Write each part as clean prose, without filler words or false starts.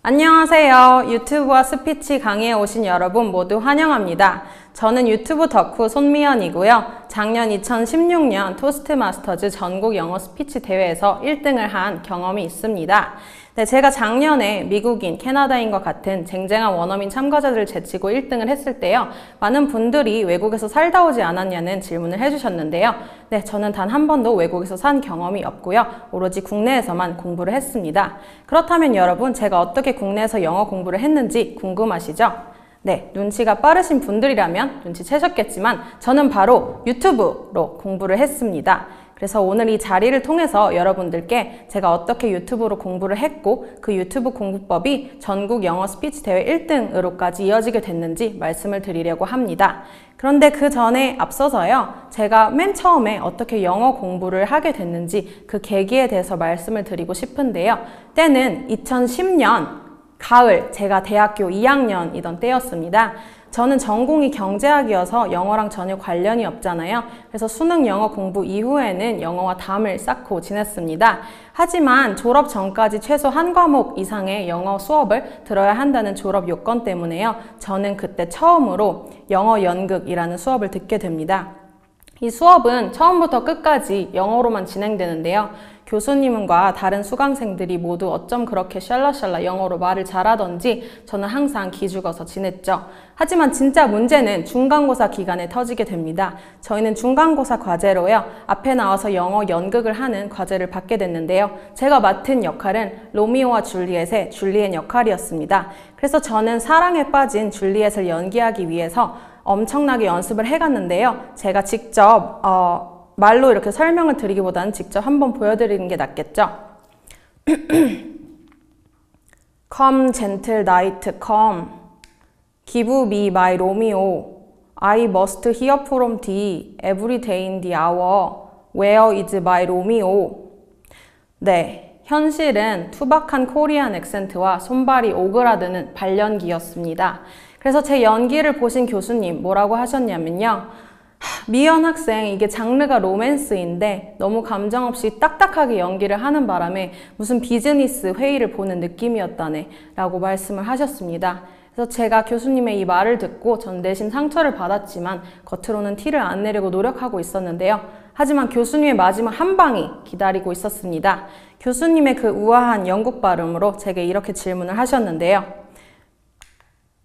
안녕하세요. 유튜브와 스피치 강의에 오신 여러분 모두 환영합니다. 저는 유튜브 덕후 손미연이고요. 작년 2016년 토스트마스터즈 전국 영어 스피치 대회에서 1등을 한 경험이 있습니다. 네, 제가 작년에 미국인, 캐나다인과 같은 쟁쟁한 원어민 참가자들을 제치고 1등을 했을 때요. 많은 분들이 외국에서 살다 오지 않았냐는 질문을 해주셨는데요. 네, 저는 단 한 번도 외국에서 산 경험이 없고요. 오로지 국내에서만 공부를 했습니다. 그렇다면 여러분, 제가 어떻게 국내에서 영어 공부를 했는지 궁금하시죠? 네, 눈치가 빠르신 분들이라면 눈치채셨겠지만 저는 바로 유튜브로 공부를 했습니다. 그래서 오늘 이 자리를 통해서 여러분들께 제가 어떻게 유튜브로 공부를 했고 그 유튜브 공부법이 전국 영어 스피치 대회 1등으로까지 이어지게 됐는지 말씀을 드리려고 합니다. 그런데 그 전에 앞서서요. 제가 맨 처음에 어떻게 영어 공부를 하게 됐는지 그 계기에 대해서 말씀을 드리고 싶은데요. 때는 2010년 가을, 제가 대학교 2학년이던 때였습니다. 저는 전공이 경제학이어서 영어랑 전혀 관련이 없잖아요. 그래서 수능 영어 공부 이후에는 영어와 담을 쌓고 지냈습니다. 하지만 졸업 전까지 최소 한 과목 이상의 영어 수업을 들어야 한다는 졸업 요건 때문에요. 저는 그때 처음으로 영어 연극이라는 수업을 듣게 됩니다. 이 수업은 처음부터 끝까지 영어로만 진행되는데요. 교수님과 다른 수강생들이 모두 어쩜 그렇게 샬라샬라 영어로 말을 잘하던지 저는 항상 기죽어서 지냈죠. 하지만 진짜 문제는 중간고사 기간에 터지게 됩니다. 저희는 중간고사 과제로요. 앞에 나와서 영어 연극을 하는 과제를 받게 됐는데요. 제가 맡은 역할은 로미오와 줄리엣의 줄리엣 역할이었습니다. 그래서 저는 사랑에 빠진 줄리엣을 연기하기 위해서 엄청나게 연습을 해갔는데요. 제가 직접 말로 이렇게 설명을 드리기보다는 직접 한번 보여드리는 게 낫겠죠. Come gentle night, come. Give me my Romeo. I must hear from thee every day in the hour. Where is my Romeo? 네, 현실은 투박한 코리안 액센트와 손발이 오그라드는 발연기였습니다. 그래서 제 연기를 보신 교수님 뭐라고 하셨냐면요. 미연 학생, 이게 장르가 로맨스인데 너무 감정 없이 딱딱하게 연기를 하는 바람에 무슨 비즈니스 회의를 보는 느낌이었다네 라고 말씀을 하셨습니다. 그래서 제가 교수님의 이 말을 듣고 전 내심 상처를 받았지만 겉으로는 티를 안 내려고 노력하고 있었는데요. 하지만 교수님의 마지막 한 방이 기다리고 있었습니다. 교수님의 그 우아한 영국 발음으로 제게 이렇게 질문을 하셨는데요.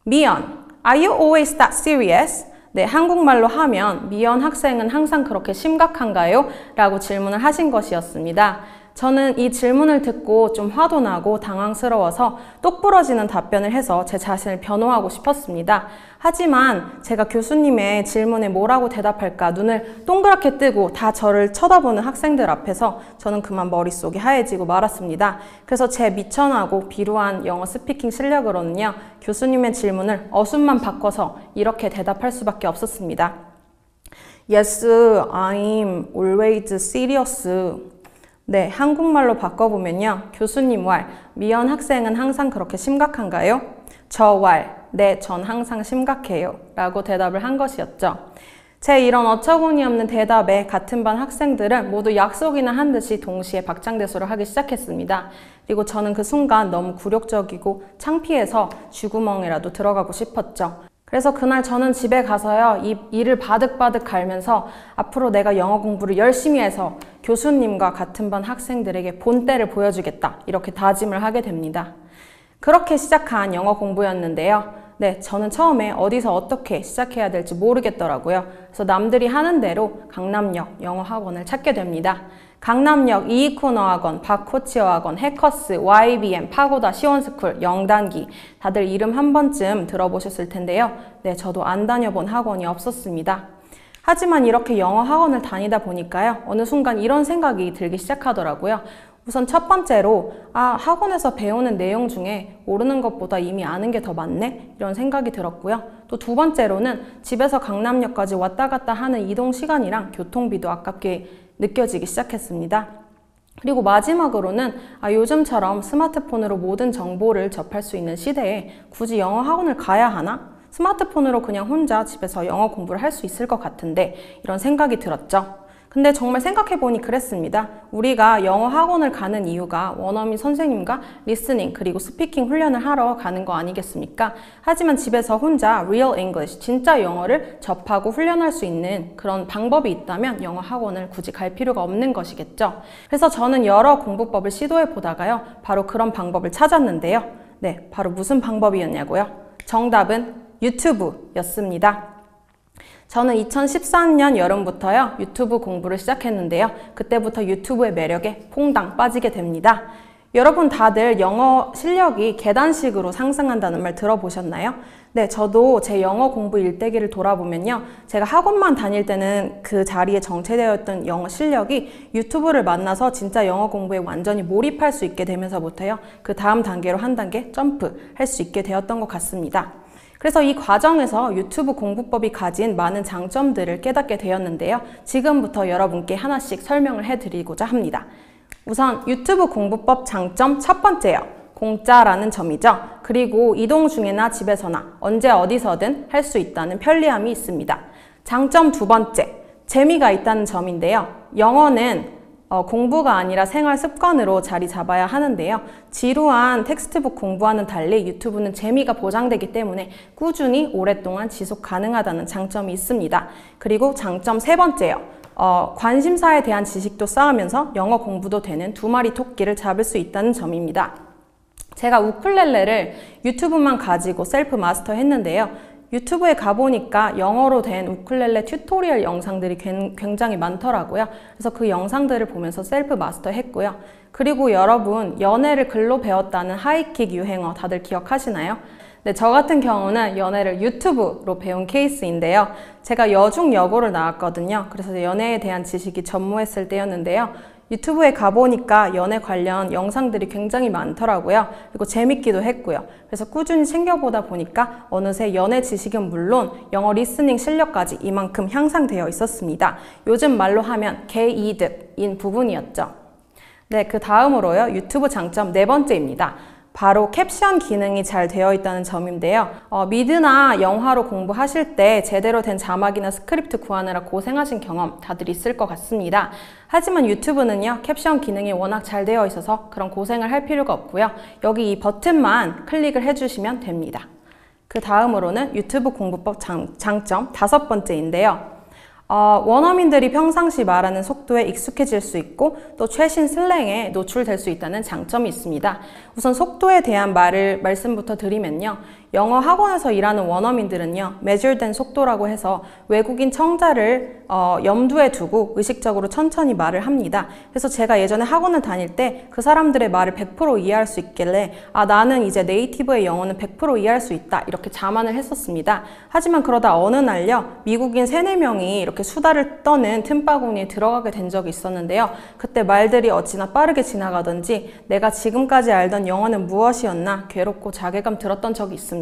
미연, are you always that serious? 네, 한국말로 하면 미연 학생은 항상 그렇게 심각한가요? 라고 질문을 하신 것이었습니다. 저는 이 질문을 듣고 좀 화도 나고 당황스러워서 똑부러지는 답변을 해서 제 자신을 변호하고 싶었습니다. 하지만 제가 교수님의 질문에 뭐라고 대답할까 눈을 동그랗게 뜨고 다 저를 쳐다보는 학생들 앞에서 저는 그만 머릿속이 하얘지고 말았습니다. 그래서 제 미천하고 비루한 영어 스피킹 실력으로는요. 교수님의 질문을 어순만 바꿔서 이렇게 대답할 수밖에 없었습니다. Yes, I'm always serious. 네, 한국말로 바꿔보면요. 교수님 왈, 미연 학생은 항상 그렇게 심각한가요? 저 왈, 네, 전 항상 심각해요. 라고 대답을 한 것이었죠. 제 이런 어처구니 없는 대답에 같은 반 학생들은 모두 약속이나 한 듯이 동시에 박장대소를 하기 시작했습니다. 그리고 저는 그 순간 너무 굴욕적이고 창피해서 쥐구멍이라도 들어가고 싶었죠. 그래서 그날 저는 집에 가서요, 이를 바득바득 갈면서 앞으로 내가 영어 공부를 열심히 해서 교수님과 같은 반 학생들에게 본때를 보여주겠다. 이렇게 다짐을 하게 됩니다. 그렇게 시작한 영어 공부였는데요. 네, 저는 처음에 어디서 어떻게 시작해야 될지 모르겠더라고요. 그래서 남들이 하는 대로 강남역 영어 학원을 찾게 됩니다. 강남역 이이코너 학원, 박코치어 학원, 해커스, YBM, 파고다, 시원스쿨, 영단기 다들 이름 한 번쯤 들어보셨을 텐데요. 네, 저도 안 다녀본 학원이 없었습니다. 하지만 이렇게 영어 학원을 다니다 보니까요. 어느 순간 이런 생각이 들기 시작하더라고요. 우선 첫 번째로 학원에서 배우는 내용 중에 모르는 것보다 이미 아는 게 더 많네? 이런 생각이 들었고요. 또 두 번째로는 집에서 강남역까지 왔다 갔다 하는 이동 시간이랑 교통비도 아깝게 느껴지기 시작했습니다. 그리고 마지막으로는 요즘처럼 스마트폰으로 모든 정보를 접할 수 있는 시대에 굳이 영어 학원을 가야 하나? 스마트폰으로 그냥 혼자 집에서 영어 공부를 할 수 있을 것 같은데 이런 생각이 들었죠. 근데 정말 생각해보니 그랬습니다. 우리가 영어 학원을 가는 이유가 원어민 선생님과 리스닝 그리고 스피킹 훈련을 하러 가는 거 아니겠습니까? 하지만 집에서 혼자 Real English, 진짜 영어를 접하고 훈련할 수 있는 그런 방법이 있다면 영어 학원을 굳이 갈 필요가 없는 것이겠죠. 그래서 저는 여러 공부법을 시도해 보다가요. 바로 그런 방법을 찾았는데요. 네, 바로 무슨 방법이었냐고요? 정답은 유튜브였습니다. 저는 2014년 여름부터요, 유튜브 공부를 시작했는데요. 그때부터 유튜브의 매력에 퐁당 빠지게 됩니다. 여러분 다들 영어 실력이 계단식으로 상승한다는 말 들어보셨나요? 네, 저도 제 영어 공부 일대기를 돌아보면요. 제가 학원만 다닐 때는 그 자리에 정체되어 있던 영어 실력이 유튜브를 만나서 진짜 영어 공부에 완전히 몰입할 수 있게 되면서부터요. 그 다음 단계로 한 단계 점프할 수 있게 되었던 것 같습니다. 그래서 이 과정에서 유튜브 공부법이 가진 많은 장점들을 깨닫게 되었는데요. 지금부터 여러분께 하나씩 설명을 해드리고자 합니다. 우선 유튜브 공부법 장점 첫 번째요. 공짜라는 점이죠. 그리고 이동 중이나 집에서나 언제 어디서든 할 수 있다는 편리함이 있습니다. 장점 두 번째, 재미가 있다는 점인데요. 영어는 공부가 아니라 생활 습관으로 자리 잡아야 하는데요. 지루한 텍스트북 공부와는 달리 유튜브는 재미가 보장되기 때문에 꾸준히 오랫동안 지속 가능하다는 장점이 있습니다. 그리고 장점 세 번째요. 관심사에 대한 지식도 쌓으면서 영어 공부도 되는 두 마리 토끼를 잡을 수 있다는 점입니다. 제가 우쿨렐레를 유튜브만 가지고 셀프 마스터 했는데요. 유튜브에 가보니까 영어로 된 우쿨렐레 튜토리얼 영상들이 굉장히 많더라고요. 그래서 그 영상들을 보면서 셀프 마스터 했고요. 그리고 여러분, 연애를 글로 배웠다는 하이킥 유행어 다들 기억하시나요? 네, 저 같은 경우는 연애를 유튜브로 배운 케이스인데요. 제가 여중여고를 나왔거든요. 그래서 연애에 대한 지식이 전무했을 때였는데요. 유튜브에 가보니까 연애 관련 영상들이 굉장히 많더라고요. 그리고 재밌기도 했고요. 그래서 꾸준히 챙겨보다 보니까 어느새 연애 지식은 물론 영어 리스닝 실력까지 이만큼 향상되어 있었습니다. 요즘 말로 하면 개이득인 부분이었죠. 네, 그 다음으로요. 유튜브 장점 네 번째입니다. 바로 캡션 기능이 잘 되어 있다는 점인데요. 미드나 영화로 공부하실 때 제대로 된 자막이나 스크립트 구하느라 고생하신 경험 다들 있을 것 같습니다. 하지만 유튜브는요, 캡션 기능이 워낙 잘 되어 있어서 그런 고생을 할 필요가 없고요. 여기 이 버튼만 클릭을 해주시면 됩니다. 그 다음으로는 유튜브 공부법 장점 다섯 번째인데요. 원어민들이 평상시 말하는 속도에 익숙해질 수 있고 또 최신 슬랭에 노출될 수 있다는 장점이 있습니다. 우선 속도에 대한 말씀부터 드리면요. 영어 학원에서 일하는 원어민들은요, measure된 속도라고 해서 외국인 청자를 염두에 두고 의식적으로 천천히 말을 합니다. 그래서 제가 예전에 학원을 다닐 때 그 사람들의 말을 100% 이해할 수 있길래 나는 이제 네이티브의 영어는 100% 이해할 수 있다 이렇게 자만을 했었습니다. 하지만 그러다 어느 날요, 미국인 3-4명이 이렇게 수다를 떠는 틈바구니에 들어가게 된 적이 있었는데요. 그때 말들이 어찌나 빠르게 지나가던지 내가 지금까지 알던 영어는 무엇이었나 괴롭고 자괴감 들었던 적이 있습니다.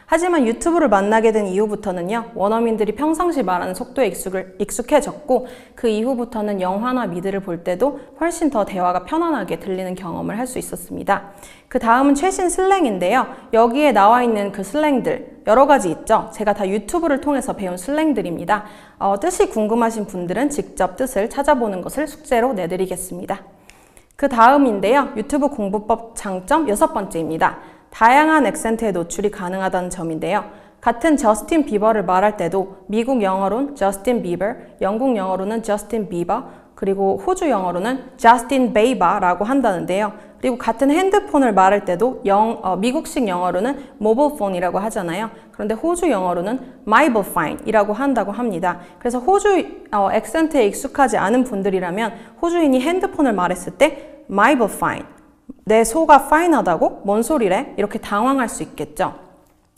하지만 유튜브를 만나게 된 이후부터는요, 원어민들이 평상시 말하는 속도에 익숙해졌고 그 이후부터는 영화나 미드를 볼 때도 훨씬 더 대화가 편안하게 들리는 경험을 할 수 있었습니다. 그 다음은 최신 슬랭인데요. 여기에 나와 있는 그 슬랭들 여러 가지 있죠. 제가 다 유튜브를 통해서 배운 슬랭들입니다. 뜻이 궁금하신 분들은 직접 뜻을 찾아보는 것을 숙제로 내드리겠습니다. 그 다음인데요. 유튜브 공부법 장점 여섯 번째입니다. 다양한 액센트의 노출이 가능하다는 점인데요. 같은 저스틴 비버를 말할 때도 미국 영어로는 저스틴 비버, 영국 영어로는 저스틴 비버, 그리고 호주 영어로는 저스틴 베이버라고 한다는데요. 그리고 같은 핸드폰을 말할 때도 미국식 영어로는 모바일 폰이라고 하잖아요. 그런데 호주 영어로는 mobile phone이라고 한다고 합니다. 그래서 호주 액센트에 익숙하지 않은 분들이라면 호주인이 핸드폰을 말했을 때 mobile phone, 내 소가 파인하다고? 뭔 소리래? 이렇게 당황할 수 있겠죠.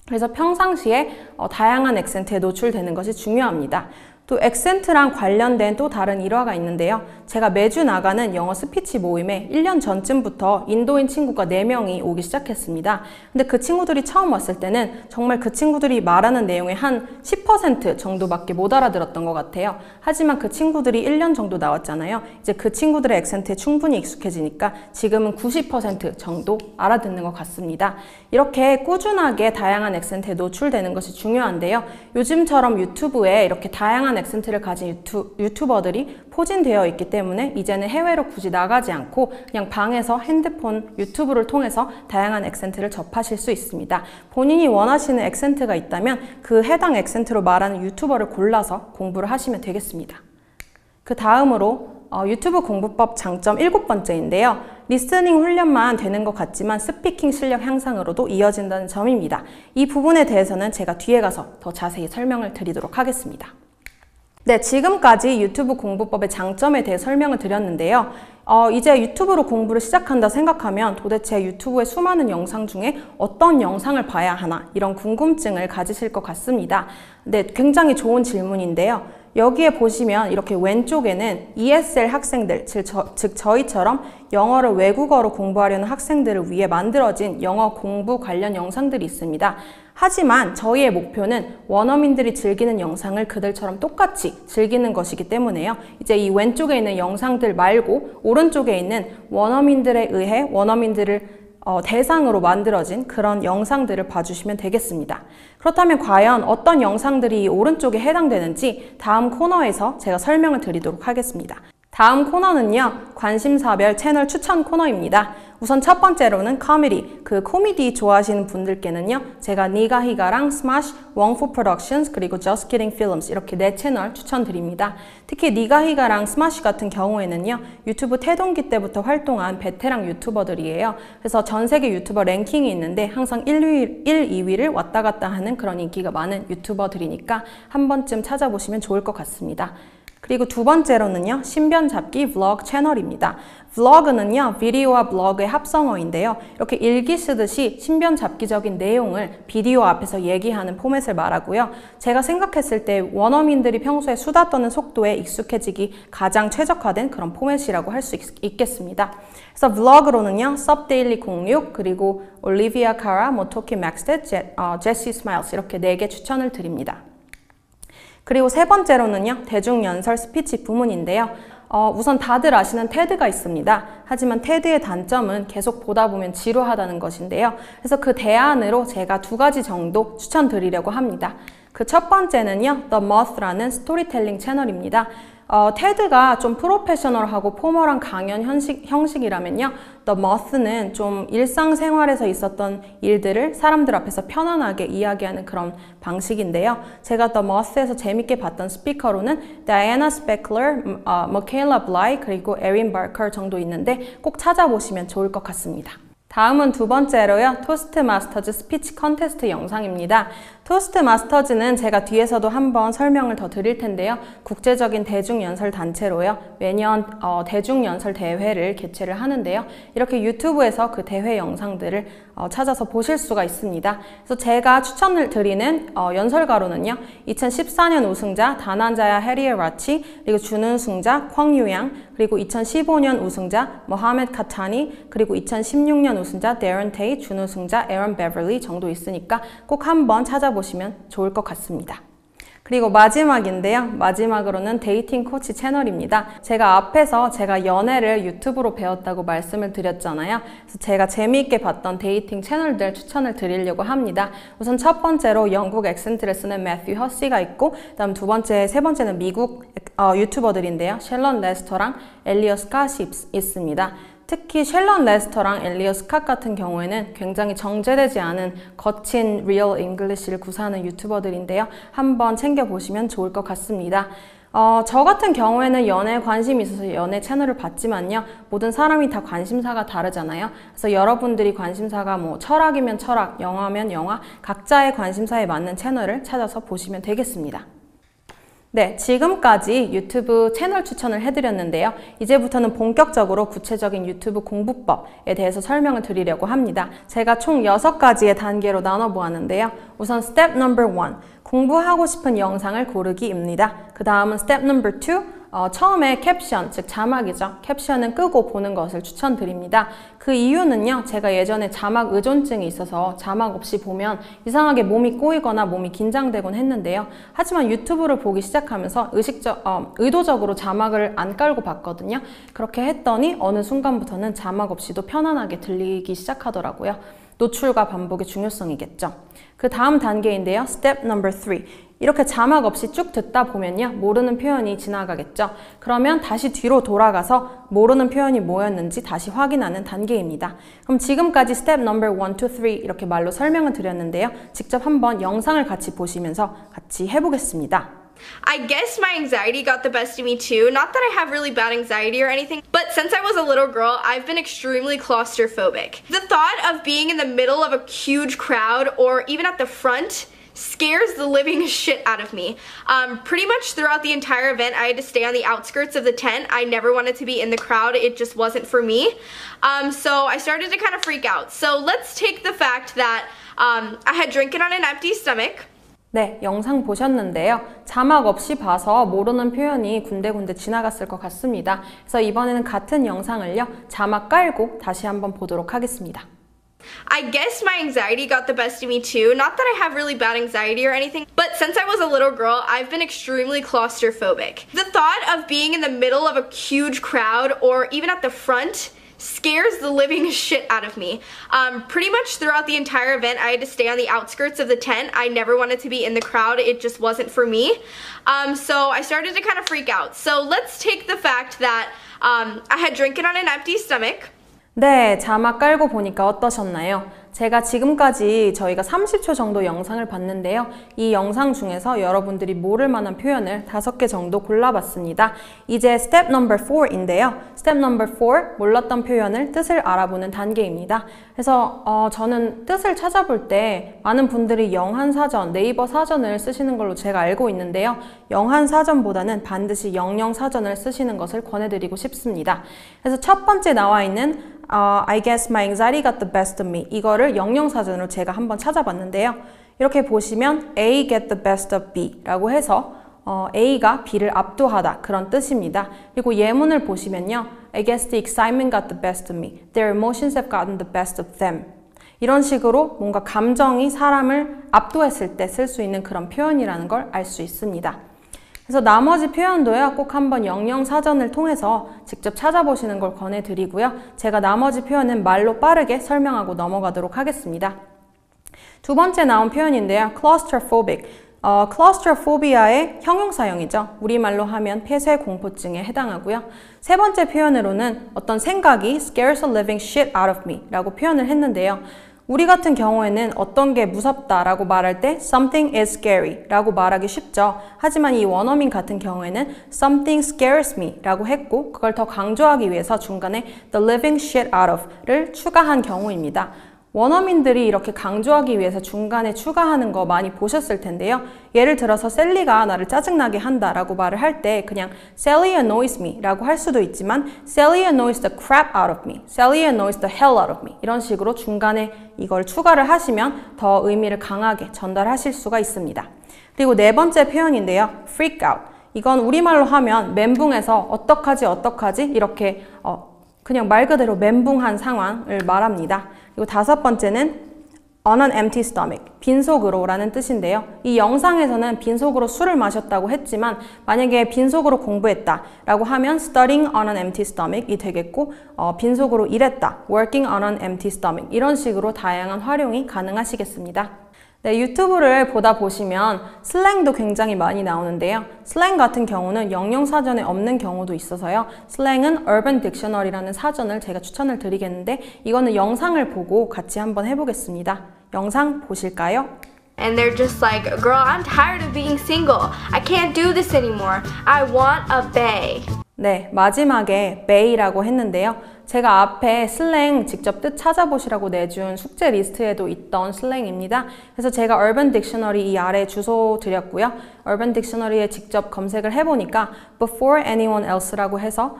그래서 평상시에 다양한 액센트에 노출되는 것이 중요합니다. 또 액센트랑 관련된 또 다른 일화가 있는데요. 제가 매주 나가는 영어 스피치 모임에 1년 전쯤부터 인도인 친구가 4명이 오기 시작했습니다. 근데 그 친구들이 처음 왔을 때는 정말 그 친구들이 말하는 내용의 한 10% 정도밖에 못 알아들었던 것 같아요. 하지만 그 친구들이 1년 정도 나왔잖아요. 이제 그 친구들의 액센트에 충분히 익숙해지니까 지금은 90% 정도 알아듣는 것 같습니다. 이렇게 꾸준하게 다양한 액센트에 노출되는 것이 중요한데요. 요즘처럼 유튜브에 이렇게 다양한 다양한 액센트를 가진 유튜버들이 포진되어 있기 때문에 이제는 해외로 굳이 나가지 않고 그냥 방에서 핸드폰 유튜브를 통해서 다양한 액센트를 접하실 수 있습니다. 본인이 원하시는 액센트가 있다면 그 해당 액센트로 말하는 유튜버를 골라서 공부를 하시면 되겠습니다. 그 다음으로 유튜브 공부법 장점 7번째인데요. 리스닝 훈련만 되는 것 같지만 스피킹 실력 향상으로도 이어진다는 점입니다. 이 부분에 대해서는 제가 뒤에 가서 더 자세히 설명을 드리도록 하겠습니다. 네, 지금까지 유튜브 공부법의 장점에 대해 설명을 드렸는데요. 이제 유튜브로 공부를 시작한다 생각하면 도대체 유튜브의 수많은 영상 중에 어떤 영상을 봐야 하나 이런 궁금증을 가지실 것 같습니다. 네, 굉장히 좋은 질문인데요. 여기에 보시면 이렇게 왼쪽에는 ESL 학생들, 즉 저희처럼 영어를 외국어로 공부하려는 학생들을 위해 만들어진 영어 공부 관련 영상들이 있습니다. 하지만 저희의 목표는 원어민들이 즐기는 영상을 그들처럼 똑같이 즐기는 것이기 때문에요. 이제 이 왼쪽에 있는 영상들 말고 오른쪽에 있는 원어민들에 의해 원어민들을 대상으로 만들어진 그런 영상들을 봐주시면 되겠습니다. 그렇다면 과연 어떤 영상들이 오른쪽에 해당되는지 다음 코너에서 제가 설명을 드리도록 하겠습니다. 다음 코너는요, 관심사별 채널 추천 코너입니다. 우선 첫 번째로는 코미디, 코미디 좋아하시는 분들께는요, 제가 니가히가랑 스마시, 웡푸 프로덕션스, 그리고 Just Kidding Films 이렇게 4채널 추천드립니다. 특히 니가히가랑 스마시 같은 경우에는요, 유튜브 태동기 때부터 활동한 베테랑 유튜버들이에요. 그래서 전 세계 유튜버 랭킹이 있는데 항상 1, 2위를 왔다 갔다 하는 그런 인기가 많은 유튜버들이니까 한 번쯤 찾아보시면 좋을 것 같습니다. 그리고 두 번째로는요, 신변잡기 블로그 채널입니다. 블로그는요, 비디오와 블로그의 합성어인데요. 이렇게 일기 쓰듯이 신변잡기적인 내용을 비디오 앞에서 얘기하는 포맷을 말하고요. 제가 생각했을 때 원어민들이 평소에 수다 떠는 속도에 익숙해지기 가장 최적화된 그런 포맷이라고 할 수 있겠습니다. 그래서 블로그로는요, 섭데일리 06, 그리고 올리비아 카라, 모토키 맥스텟, 제시 스마일스 이렇게 4개 추천을 드립니다. 그리고 세 번째로는요, 대중연설 스피치 부문인데요. 우선 다들 아시는 테드가 있습니다. 하지만 테드의 단점은 계속 보다 보면 지루하다는 것인데요. 그래서 그 대안으로 제가 2가지 정도 추천드리려고 합니다. 그 첫 번째는요, The Moth라는 스토리텔링 채널입니다. 테드가 좀 프로페셔널하고 포멀한 강연 형식이라면요, The Moth는 좀 일상생활에서 있었던 일들을 사람들 앞에서 편안하게 이야기하는 그런 방식인데요. 제가 The Moth에서 재밌게 봤던 스피커로는 Diana Speckler, Michaela Bly, 그리고 Erin Barker 정도 있는데 꼭 찾아보시면 좋을 것 같습니다. 다음은 두 번째로요, 토스트마스터즈 스피치 컨테스트 영상입니다. 토스트마스터즈는 제가 뒤에서도 한번 설명을 더 드릴 텐데요. 국제적인 대중연설 단체로요, 매년 대중연설 대회를 개최를 하는데요. 이렇게 유튜브에서 그 대회 영상들을 찾아서 보실 수가 있습니다. 그래서 제가 추천을 드리는 연설가로는요, 2014년 우승자 다난자야 헤리에라치, 그리고 준우승자 쾅유양, 그리고 2015년 우승자 모하메드 카타니, 그리고 2016년 우승자 데런 테이, 준우승자 에런 베벌리 정도 있으니까 꼭 한번 찾아보시면 좋을 것 같습니다. 그리고 마지막인데요. 마지막으로는 데이팅 코치 채널입니다. 제가 앞에서 제가 연애를 유튜브로 배웠다고 말씀을 드렸잖아요. 그래서 제가 재미있게 봤던 데이팅 채널들 추천을 드리려고 합니다. 우선 첫 번째로 영국 액센트를 쓰는 매튜 허시가 있고, 다음 두 번째, 세 번째는 미국 유튜버들인데요. 셸런 레스터랑 엘리엇 스캇이 있습니다. 특히 셸런 레스터랑 엘리엇 스캇 같은 경우에는 굉장히 정제되지 않은 거친 리얼 잉글리시를 구사하는 유튜버들인데요. 한번 챙겨보시면 좋을 것 같습니다. 저 같은 경우에는 연애에 관심이 있어서 연애 채널을 봤지만요. 모든 사람이 다 관심사가 다르잖아요. 그래서 여러분들이 관심사가 뭐 철학이면 철학, 영화면 영화, 각자의 관심사에 맞는 채널을 찾아서 보시면 되겠습니다. 네, 지금까지 유튜브 채널 추천을 해드렸는데요. 이제부터는 본격적으로 구체적인 유튜브 공부법에 대해서 설명을 드리려고 합니다. 제가 총 6가지의 단계로 나눠보았는데요. 우선 스텝 넘버 1, 공부하고 싶은 영상을 고르기입니다. 그 다음은 스텝 넘버 2, 처음에 캡션, 즉 자막이죠. 캡션은 끄고 보는 것을 추천드립니다. 그 이유는요, 제가 예전에 자막 의존증이 있어서 자막 없이 보면 이상하게 몸이 꼬이거나 몸이 긴장되곤 했는데요. 하지만 유튜브를 보기 시작하면서 의도적으로 자막을 안 깔고 봤거든요. 그렇게 했더니 어느 순간부터는 자막 없이도 편안하게 들리기 시작하더라고요. 노출과 반복의 중요성이겠죠. 그 다음 단계인데요. 스텝 넘버 3. 이렇게 자막 없이 쭉 듣다 보면요. 모르는 표현이 지나가겠죠. 그러면 다시 뒤로 돌아가서 모르는 표현이 뭐였는지 다시 확인하는 단계입니다. 그럼 지금까지 스텝 넘버 1, 2, 3 이렇게 말로 설명을 드렸는데요. 직접 한번 영상을 같이 보시면서 같이 해보겠습니다. I guess my anxiety got the best of me too. Not that I have really bad anxiety or anything, but since I was a little girl, I've been extremely claustrophobic. The thought of being in the middle of a huge crowd or even at the front scares the living shit out of me. Pretty much throughout the entire event, I had to stay on the outskirts of the tent. I never wanted to be in the crowd. It just wasn't for me. So I started to kind of freak out. So let's take the fact that I had drinking on an empty stomach. 네, 영상 보셨는데요. 자막 없이 봐서 모르는 표현이 군데군데 지나갔을 것 같습니다. 그래서 이번에는 같은 영상을요. 자막 깔고 다시 한번 보도록 하겠습니다. I guess my anxiety got the best of me too. Not that I have really bad anxiety or anything, but since I was a little girl, I've been extremely claustrophobic. The thought of being in the middle of a huge crowd or even at the front scares the living shit out of me. Pretty much throughout the entire event, I had to stay on the outskirts of the tent. I never wanted to be in the crowd. It just wasn't for me. So I started to kind of freak out. So let's take the fact that I had drinking on an empty stomach. 네, 자막 깔고 보니까 어떠셨나요? 제가 지금까지 저희가 30초 정도 영상을 봤는데요. 이 영상 중에서 여러분들이 모를 만한 표현을 5개 정도 골라봤습니다. 이제 스텝 넘버 4인데요. 스텝 넘버 4, 몰랐던 표현을 뜻을 알아보는 단계입니다. 그래서 저는 뜻을 찾아볼 때 많은 분들이 영한사전, 네이버 사전을 쓰시는 걸로 제가 알고 있는데요. 영한사전보다는 반드시 영영사전을 쓰시는 것을 권해드리고 싶습니다. 그래서 첫 번째 나와 있는 I guess my anxiety got the best of me. 이거를 영영사전으로 제가 한번 찾아봤는데요. 이렇게 보시면 A get the best of B 라고 해서 A가 B를 압도하다 그런 뜻입니다. 그리고 예문을 보시면요. I guess the excitement got the best of me. Their emotions have gotten the best of them. 이런 식으로 뭔가 감정이 사람을 압도했을 때 쓸 수 있는 그런 표현이라는 걸 알 수 있습니다. 그래서 나머지 표현도요, 꼭 한번 영영사전을 통해서 직접 찾아보시는 걸 권해드리고요. 제가 나머지 표현은 말로 빠르게 설명하고 넘어가도록 하겠습니다. 두 번째 나온 표현인데요. claustrophobic. claustrophobia의 형용사형이죠. 우리말로 하면 폐쇄공포증에 해당하고요. 세 번째 표현으로는 어떤 생각이 scares the living shit out of me 라고 표현을 했는데요. 우리 같은 경우에는 어떤 게 무섭다라고 말할 때 something is scary 라고 말하기 쉽죠. 하지만 이 원어민 같은 경우에는 something scares me 라고 했고 그걸 더 강조하기 위해서 중간에 the living shit out of를 추가한 경우입니다. 원어민들이 이렇게 강조하기 위해서 중간에 추가하는 거 많이 보셨을 텐데요. 예를 들어서 셀리가 나를 짜증나게 한다 라고 말을 할 때 그냥 Sally annoys me 라고 할 수도 있지만 Sally annoys the crap out of me, Sally annoys the hell out of me 이런 식으로 중간에 이걸 추가를 하시면 더 의미를 강하게 전달하실 수가 있습니다. 그리고 네 번째 표현인데요. freak out. 이건 우리말로 하면 멘붕해서 어떡하지 이렇게 그냥 말 그대로 멘붕한 상황을 말합니다. 그리고 다섯 번째는 on an empty stomach, 빈속으로 라는 뜻인데요. 이 영상에서는 빈속으로 술을 마셨다고 했지만 만약에 빈속으로 공부했다 라고 하면 studying on an empty stomach이 되겠고 빈속으로 일했다, working on an empty stomach 이런 식으로 다양한 활용이 가능하시겠습니다. 네, 유튜브를 보다 보시면 슬랭도 굉장히 많이 나오는데요. 슬랭 같은 경우는 영영사전에 없는 경우도 있어서요. 슬랭은 Urban Dictionary라는 사전을 제가 추천을 드리겠는데 이거는 영상을 보고 같이 한번 해보겠습니다. 영상 보실까요? And they're just like, girl, I'm tired of being single. I can't do this anymore. I want a bae. 네, 마지막에 bae라고 했는데요. 제가 앞에 슬랭 직접 뜻 찾아보시라고 내준 숙제 리스트에도 있던 슬랭입니다. 그래서 제가 Urban Dictionary 이 아래 주소 드렸고요. Urban Dictionary에 직접 검색을 해보니까 before anyone else라고 해서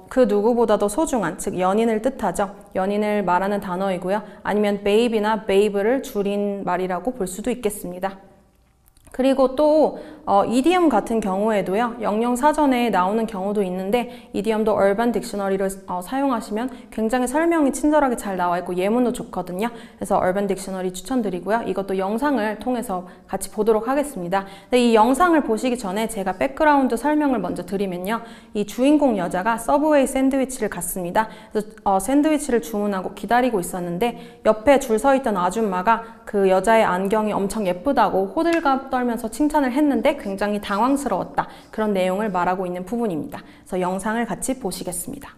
그 누구보다도 소중한, 즉 연인을 뜻하죠. 연인을 말하는 단어이고요. 아니면 babe나 babe를 줄인 말이라고 볼 수도 있겠습니다. 그리고 또 이디엄 같은 경우에도요, 영영사전에 나오는 경우도 있는데 이디엄도 Urban Dictionary를 사용하시면 굉장히 설명이 친절하게 잘 나와 있고 예문도 좋거든요. 그래서 Urban Dictionary 추천드리고요. 이것도 영상을 통해서 같이 보도록 하겠습니다. 근데 이 영상을 보시기 전에 제가 백그라운드 설명을 먼저 드리면요. 이 주인공 여자가 서브웨이 샌드위치를 갔습니다. 그래서 샌드위치를 주문하고 기다리고 있었는데 옆에 줄 서 있던 아줌마가 그 여자의 안경이 엄청 예쁘다고 호들갑 떨면서 칭찬을 했는데 굉장히 당황스러웠다. 그런 내용을 말하고 있는 부분입니다. 그래서 영상을 같이 보시겠습니다.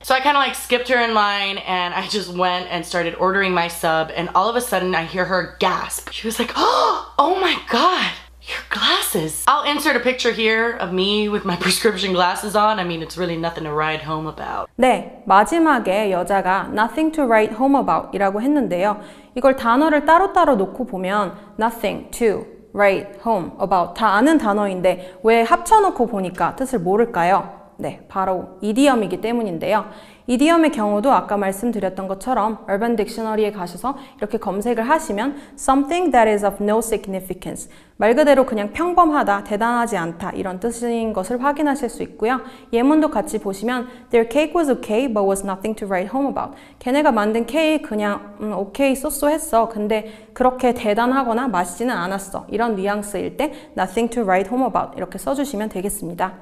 So I kind of like skipped her in line and I just went and started ordering my sub and all of a sudden I hear her gasp. She was like, oh my God, your glasses. I'll insert a picture here of me with my prescription glasses on. I mean, it's really nothing to write home about. 네, 마지막에 여자가 nothing to write home about 이라고 했는데요. 이걸 단어를 따로따로 놓고 보면 nothing to write home about 다 아는 단어인데 왜 합쳐놓고 보니까 뜻을 모를까요? 네, 바로 이디엄이기 때문인데요. 이디엄의 경우도 아까 말씀드렸던 것처럼 Urban Dictionary에 가셔서 이렇게 검색을 하시면 something that is of no significance 말 그대로 그냥 평범하다, 대단하지 않다 이런 뜻인 것을 확인하실 수 있고요. 예문도 같이 보시면 Their cake was okay but was nothing to write home about 걔네가 만든 케이크 그냥 오케이 쏘쏘했어. 근데 그렇게 대단하거나 맛있지는 않았어. 이런 뉘앙스일 때 nothing to write home about 이렇게 써주시면 되겠습니다.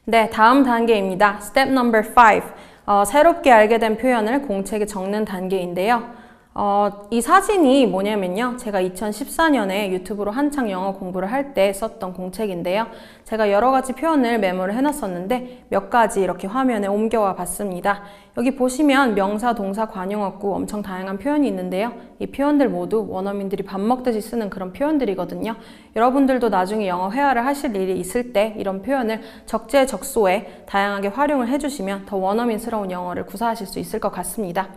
네, 다음 단계입니다. Step number 5. 새롭게 알게 된 표현을 공책에 적는 단계인데요. 이 사진이 뭐냐면요. 제가 2014년에 유튜브로 한창 영어 공부를 할 때 썼던 공책인데요. 제가 여러 가지 표현을 메모를 해놨었는데 몇 가지 이렇게 화면에 옮겨와 봤습니다. 여기 보시면 명사, 동사, 관용어구 엄청 다양한 표현이 있는데요. 이 표현들 모두 원어민들이 밥 먹듯이 쓰는 그런 표현들이거든요. 여러분들도 나중에 영어 회화를 하실 일이 있을 때 이런 표현을 적재적소에 다양하게 활용을 해주시면 더 원어민스러운 영어를 구사하실 수 있을 것 같습니다.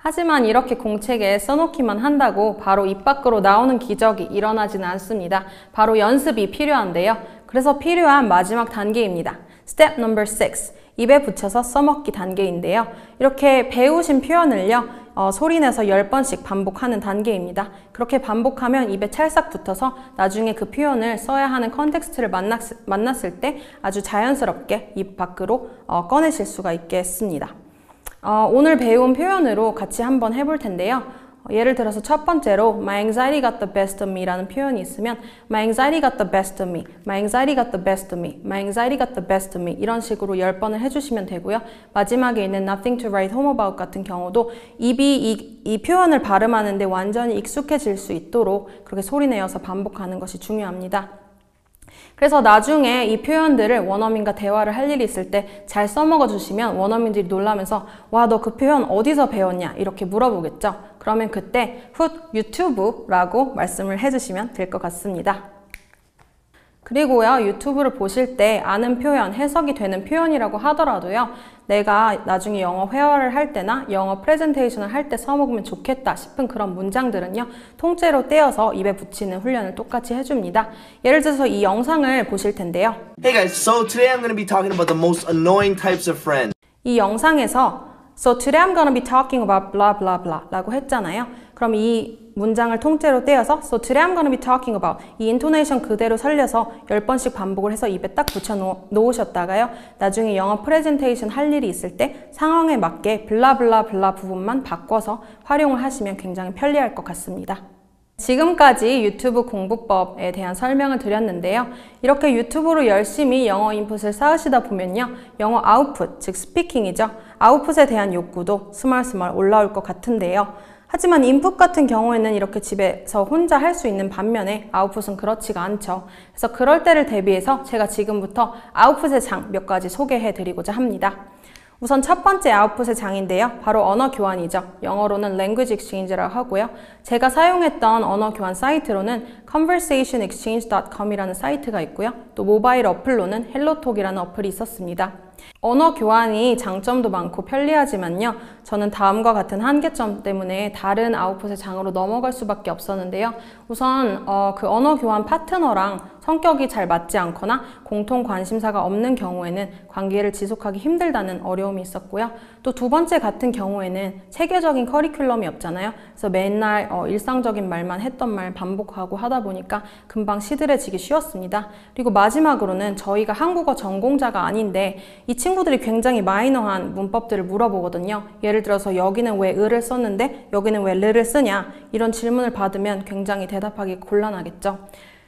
하지만 이렇게 공책에 써놓기만 한다고 바로 입 밖으로 나오는 기적이 일어나지는 않습니다. 바로 연습이 필요한데요. 그래서 필요한 마지막 단계입니다. Step number 6. 입에 붙여서 써먹기 단계인데요. 이렇게 배우신 표현을요. 소리내서 10번씩 반복하는 단계입니다. 그렇게 반복하면 입에 찰싹 붙어서 나중에 그 표현을 써야 하는 컨텍스트를 만났을 때 아주 자연스럽게 입 밖으로 꺼내실 수가 있겠습니다. 오늘 배운 표현으로 같이 한번 해볼 텐데요. 예를 들어서 첫 번째로 My anxiety got the best of me 라는 표현이 있으면 My anxiety got the best of me, My anxiety got the best of me, My anxiety got the best of me 이런 식으로 10번을 해주시면 되고요. 마지막에 있는 Nothing to write home about 같은 경우도 입이 이 표현을 발음하는데 완전히 익숙해질 수 있도록 그렇게 소리내어서 반복하는 것이 중요합니다. 그래서 나중에 이 표현들을 원어민과 대화를 할 일이 있을 때 잘 써먹어 주시면 원어민들이 놀라면서 와, 너 그 표현 어디서 배웠냐? 이렇게 물어보겠죠. 그러면 그때 유튜브라고 말씀을 해주시면 될 것 같습니다. 그리고요, 유튜브를 보실 때 아는 표현, 해석이 되는 표현이라고 하더라도요, 내가 나중에 영어 회화를 할 때나 영어 프레젠테이션을 할 때 써먹으면 좋겠다 싶은 그런 문장들은요, 통째로 떼어서 입에 붙이는 훈련을 똑같이 해줍니다. 예를 들어서 이 영상을 보실 텐데요. Hey guys, so today I'm going to be talking about the most annoying types of friends. 이 영상에서 So today I'm gonna be talking about blah blah blah 라고 했잖아요. 그럼 이 문장을 통째로 떼어서 So today I'm gonna be talking about 이 인토네이션 그대로 살려서 10번씩 반복을 해서 입에 딱 붙여 놓으셨다가요. 나중에 영어 프레젠테이션 할 일이 있을 때 상황에 맞게 블라 블라 블라 부분만 바꿔서 활용을 하시면 굉장히 편리할 것 같습니다. 지금까지 유튜브 공부법에 대한 설명을 드렸는데요. 이렇게 유튜브로 열심히 영어 인풋을 쌓으시다 보면요. 영어 아웃풋, 즉 스피킹이죠. 아웃풋에 대한 욕구도 스멀스멀 올라올 것 같은데요. 하지만 인풋 같은 경우에는 이렇게 집에서 혼자 할 수 있는 반면에 아웃풋은 그렇지가 않죠. 그래서 그럴 때를 대비해서 제가 지금부터 아웃풋의 장 몇 가지 소개해 드리고자 합니다. 우선 첫 번째 아웃풋의 장인데요. 바로 언어 교환이죠. 영어로는 language exchange라고 하고요. 제가 사용했던 언어 교환 사이트로는 conversationexchange.com이라는 사이트가 있고요. 또 모바일 어플로는 헬로톡이라는 어플이 있었습니다. 언어 교환이 장점도 많고 편리하지만요. 저는 다음과 같은 한계점 때문에 다른 아웃풋의 장으로 넘어갈 수밖에 없었는데요. 우선 그 언어 교환 파트너랑 성격이 잘 맞지 않거나 공통 관심사가 없는 경우에는 관계를 지속하기 힘들다는 어려움이 있었고요. 또 두 번째 같은 경우에는 체계적인 커리큘럼이 없잖아요. 그래서 맨날 일상적인 말만 했던 말 반복하고 하다 하다 보니까 금방 시들해지기 쉬웠습니다. 그리고 마지막으로는 저희가 한국어 전공자가 아닌데 이 친구들이 굉장히 마이너한 문법들을 물어보거든요. 예를 들어서 여기는 왜 을을 썼는데 여기는 왜 르를 쓰냐, 이런 질문을 받으면 굉장히 대답하기 곤란하겠죠.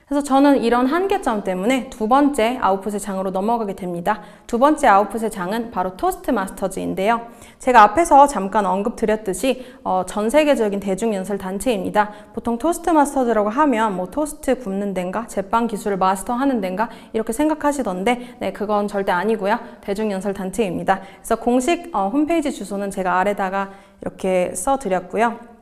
그래서 저는 이런 한계점 때문에 두 번째 아웃풋의 장으로 넘어가게 됩니다. 두 번째 아웃풋의 장은 바로 토스트마스터즈인데요. 제가 앞에서 잠깐 언급드렸듯이 전 세계적인 대중연설 단체입니다. 보통 토스트마스터즈라고 하면 뭐 토스트 굽는 데인가, 제빵 기술을 마스터하는 데인가 이렇게 생각하시던데, 네, 그건 절대 아니고요. 대중연설 단체입니다. 그래서 공식 홈페이지 주소는 제가 아래다가 이렇게 써드렸고요.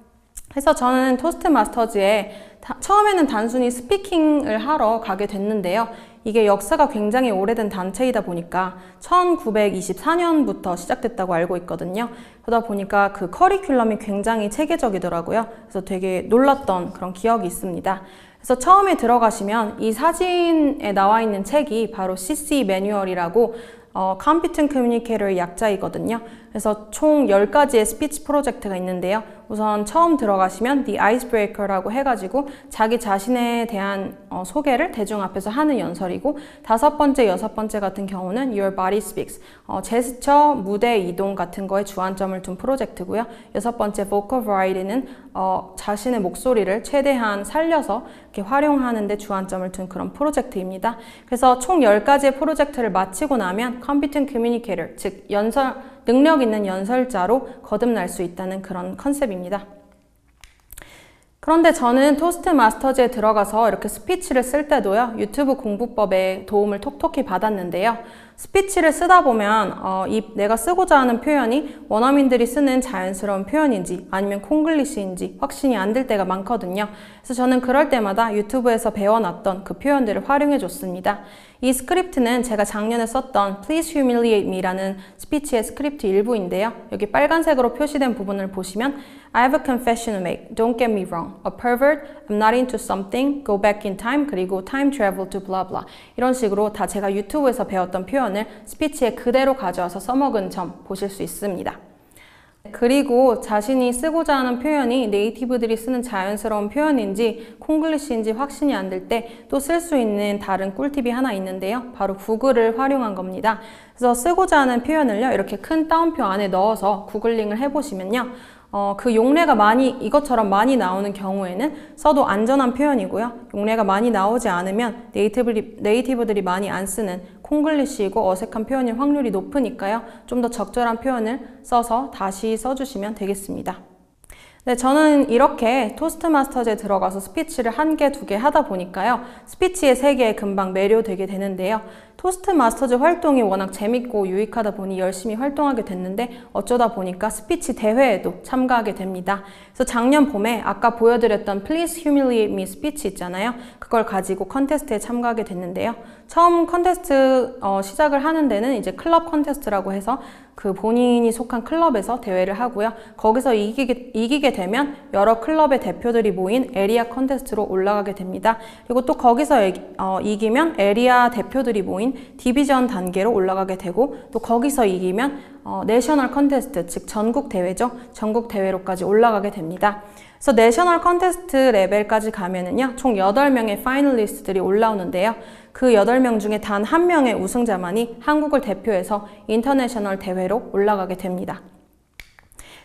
그래서 저는 토스트마스터즈에 처음에는 단순히 스피킹을 하러 가게 됐는데요. 이게 역사가 굉장히 오래된 단체이다 보니까 1924년부터 시작됐다고 알고 있거든요. 그러다 보니까 그 커리큘럼이 굉장히 체계적이더라고요. 그래서 되게 놀랐던 그런 기억이 있습니다. 그래서 처음에 들어가시면 이 사진에 나와 있는 책이 바로 CC 매뉴얼이라고 Competent Communicator의 약자이거든요. 그래서 총 10가지의 스피치 프로젝트가 있는데요. 우선 처음 들어가시면 The Icebreaker라고 해가지고 자기 자신에 대한 소개를 대중 앞에서 하는 연설이고, 다섯 번째, 여섯 번째 같은 경우는 Your Body Speaks, 제스처, 무대 이동 같은 거에 주안점을 둔 프로젝트고요. 여섯 번째 Vocal Variety는 자신의 목소리를 최대한 살려서 이렇게 활용하는 데 주안점을 둔 그런 프로젝트입니다. 그래서 총 10가지의 프로젝트를 마치고 나면 Competent Communicator, 즉 능력 있는 연설자로 거듭날 수 있다는 그런 컨셉입니다. 그런데 저는 토스트마스터즈에 들어가서 이렇게 스피치를 쓸 때도요, 유튜브 공부법의 도움을 톡톡히 받았는데요. 스피치를 쓰다 보면 내가 쓰고자 하는 표현이 원어민들이 쓰는 자연스러운 표현인지 아니면 콩글리시인지 확신이 안 들 때가 많거든요. 그래서 저는 그럴 때마다 유튜브에서 배워놨던 그 표현들을 활용해 줬습니다. 이 스크립트는 제가 작년에 썼던 Please Humiliate Me라는 스피치의 스크립트 일부인데요. 여기 빨간색으로 표시된 부분을 보시면 I have a confession to make, don't get me wrong, a pervert, I'm not into something, go back in time, 그리고 time travel to blah blah, 이런 식으로 다 제가 유튜브에서 배웠던 표현을 스피치에 그대로 가져와서 써먹은 점 보실 수 있습니다. 그리고 자신이 쓰고자 하는 표현이 네이티브들이 쓰는 자연스러운 표현인지 콩글리시인지 확신이 안 들 때 또 쓸 수 있는 다른 꿀팁이 하나 있는데요. 바로 구글을 활용한 겁니다. 그래서 쓰고자 하는 표현을요, 이렇게 큰 따옴표 안에 넣어서 구글링을 해보시면요. 그 용례가 이것처럼 많이 나오는 경우에는 써도 안전한 표현이고요. 용례가 많이 나오지 않으면 네이티브들이 많이 안 쓰는 콩글리시이고 어색한 표현일 확률이 높으니까요. 좀 더 적절한 표현을 써서 다시 써주시면 되겠습니다. 네, 저는 이렇게 토스트마스터즈에 들어가서 스피치를 1개, 2개 하다 보니까요. 스피치의 세계에 금방 매료되게 되는데요. 토스트마스터즈 활동이 워낙 재밌고 유익하다 보니 열심히 활동하게 됐는데 어쩌다 보니까 스피치 대회에도 참가하게 됩니다. 그래서 작년 봄에 아까 보여드렸던 Please Humiliate Me 스피치 있잖아요. 그걸 가지고 컨테스트에 참가하게 됐는데요. 처음 컨테스트 시작을 하는 데는 이제 클럽 컨테스트라고 해서 그 본인이 속한 클럽에서 대회를 하고요. 거기서 이기게 되면 여러 클럽의 대표들이 모인 에리아 컨테스트로 올라가게 됩니다. 그리고 또 거기서 이기면 에리아 대표들이 모인 디비전 단계로 올라가게 되고, 또 거기서 이기면 내셔널 컨테스트, 즉 전국 대회죠. 전국 대회로까지 올라가게 됩니다. 그래서 내셔널 컨테스트 레벨까지 가면은요, 총 8명의 파이널리스트들이 올라오는데요. 그 8명 중에 단 1명의 우승자만이 한국을 대표해서 인터내셔널 대회로 올라가게 됩니다.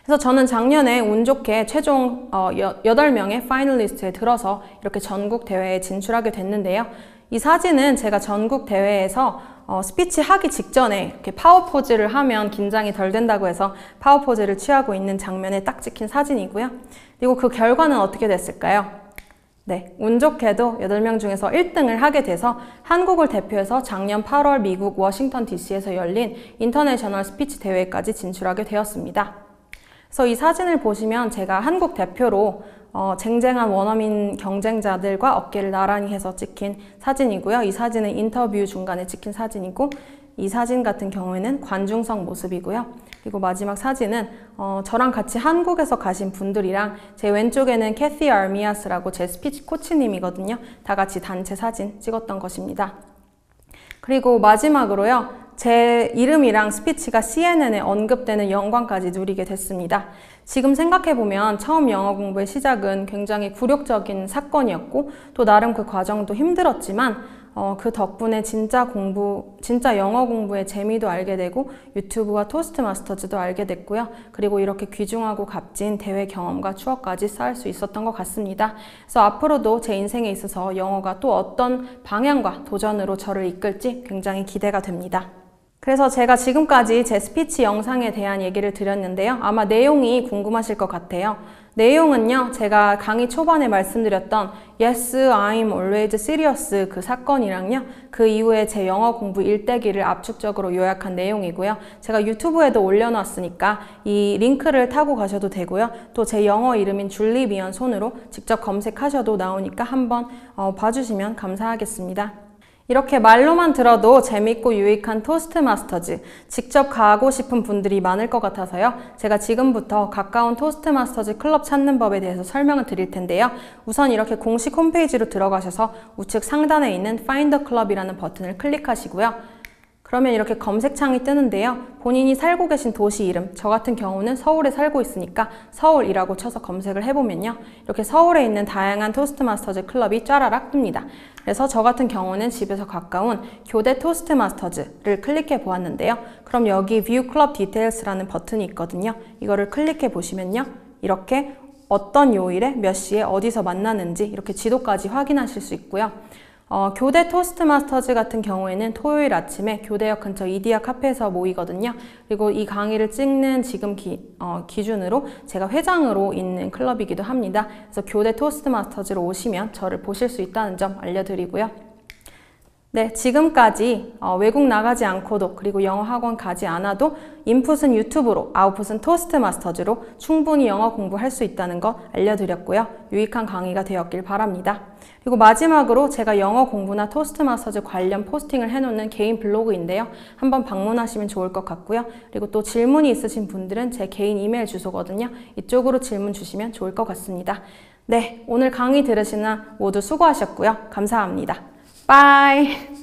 그래서 저는 작년에 운 좋게 최종 8명의 파이널리스트에 들어서 이렇게 전국 대회에 진출하게 됐는데요. 이 사진은 제가 전국 대회에서 스피치 하기 직전에 이렇게 파워포즈를 하면 긴장이 덜 된다고 해서 파워포즈를 취하고 있는 장면에 딱 찍힌 사진이고요. 그리고 그 결과는 어떻게 됐을까요? 네, 운 좋게도 8명 중에서 1등을 하게 돼서 한국을 대표해서 작년 8월 미국 워싱턴 DC에서 열린 인터내셔널 스피치 대회까지 진출하게 되었습니다. 그래서 이 사진을 보시면 제가 한국 대표로 쟁쟁한 원어민 경쟁자들과 어깨를 나란히 해서 찍힌 사진이고요. 이 사진은 인터뷰 중간에 찍힌 사진이고, 이 사진 같은 경우에는 관중석 모습이고요. 그리고 마지막 사진은 저랑 같이 한국에서 가신 분들이랑, 제 왼쪽에는 캐티 아르미아스라고 제 스피치 코치님이거든요. 다 같이 단체 사진 찍었던 것입니다. 그리고 마지막으로요, 제 이름이랑 스피치가 CNN에 언급되는 영광까지 누리게 됐습니다. 지금 생각해보면 처음 영어 공부의 시작은 굉장히 굴욕적인 사건이었고 또 나름 그 과정도 힘들었지만 그 덕분에 진짜 영어 공부의 재미도 알게 되고 유튜브와 토스트마스터즈도 알게 됐고요. 그리고 이렇게 귀중하고 값진 대회 경험과 추억까지 쌓을 수 있었던 것 같습니다. 그래서 앞으로도 제 인생에 있어서 영어가 또 어떤 방향과 도전으로 저를 이끌지 굉장히 기대가 됩니다. 그래서 제가 지금까지 제 스피치 영상에 대한 얘기를 드렸는데요. 아마 내용이 궁금하실 것 같아요. 내용은요, 제가 강의 초반에 말씀드렸던 Yes, I'm always serious 그 사건이랑요, 그 이후에 제 영어 공부 일대기를 압축적으로 요약한 내용이고요. 제가 유튜브에도 올려놨으니까 이 링크를 타고 가셔도 되고요. 또 제 영어 이름인 줄리 미연 손으로 직접 검색하셔도 나오니까 한번 봐주시면 감사하겠습니다. 이렇게 말로만 들어도 재밌고 유익한 토스트마스터즈, 직접 가고 싶은 분들이 많을 것 같아서요. 제가 지금부터 가까운 토스트마스터즈 클럽 찾는 법에 대해서 설명을 드릴 텐데요. 우선 이렇게 공식 홈페이지로 들어가셔서 우측 상단에 있는 Find a Club이라는 버튼을 클릭하시고요. 그러면 이렇게 검색창이 뜨는데요. 본인이 살고 계신 도시 이름, 저 같은 경우는 서울에 살고 있으니까 서울이라고 쳐서 검색을 해보면요. 이렇게 서울에 있는 다양한 토스트마스터즈 클럽이 쫘라락 뜹니다. 그래서 저 같은 경우는 집에서 가까운 교대 토스트마스터즈를 클릭해 보았는데요. 그럼 여기 View Club Details라는 버튼이 있거든요. 이거를 클릭해 보시면요. 이렇게 어떤 요일에 몇 시에 어디서 만나는지 이렇게 지도까지 확인하실 수 있고요. 교대 토스트마스터즈 같은 경우에는 토요일 아침에 교대역 근처 이디야 카페에서 모이거든요. 그리고 이 강의를 찍는 지금 기준으로 제가 회장으로 있는 클럽이기도 합니다. 그래서 교대 토스트마스터즈로 오시면 저를 보실 수 있다는 점 알려드리고요. 네, 지금까지 외국 나가지 않고도 그리고 영어 학원 가지 않아도 인풋은 유튜브로 아웃풋은 토스트마스터즈로 충분히 영어 공부할 수 있다는 것 알려드렸고요. 유익한 강의가 되었길 바랍니다. 그리고 마지막으로 제가 영어 공부나 토스트마스터즈 관련 포스팅을 해놓는 개인 블로그인데요. 한번 방문하시면 좋을 것 같고요. 그리고 또 질문이 있으신 분들은 제 개인 이메일 주소거든요. 이쪽으로 질문 주시면 좋을 것 같습니다. 네, 오늘 강의 들으시나 모두 수고하셨고요. 감사합니다. Bye!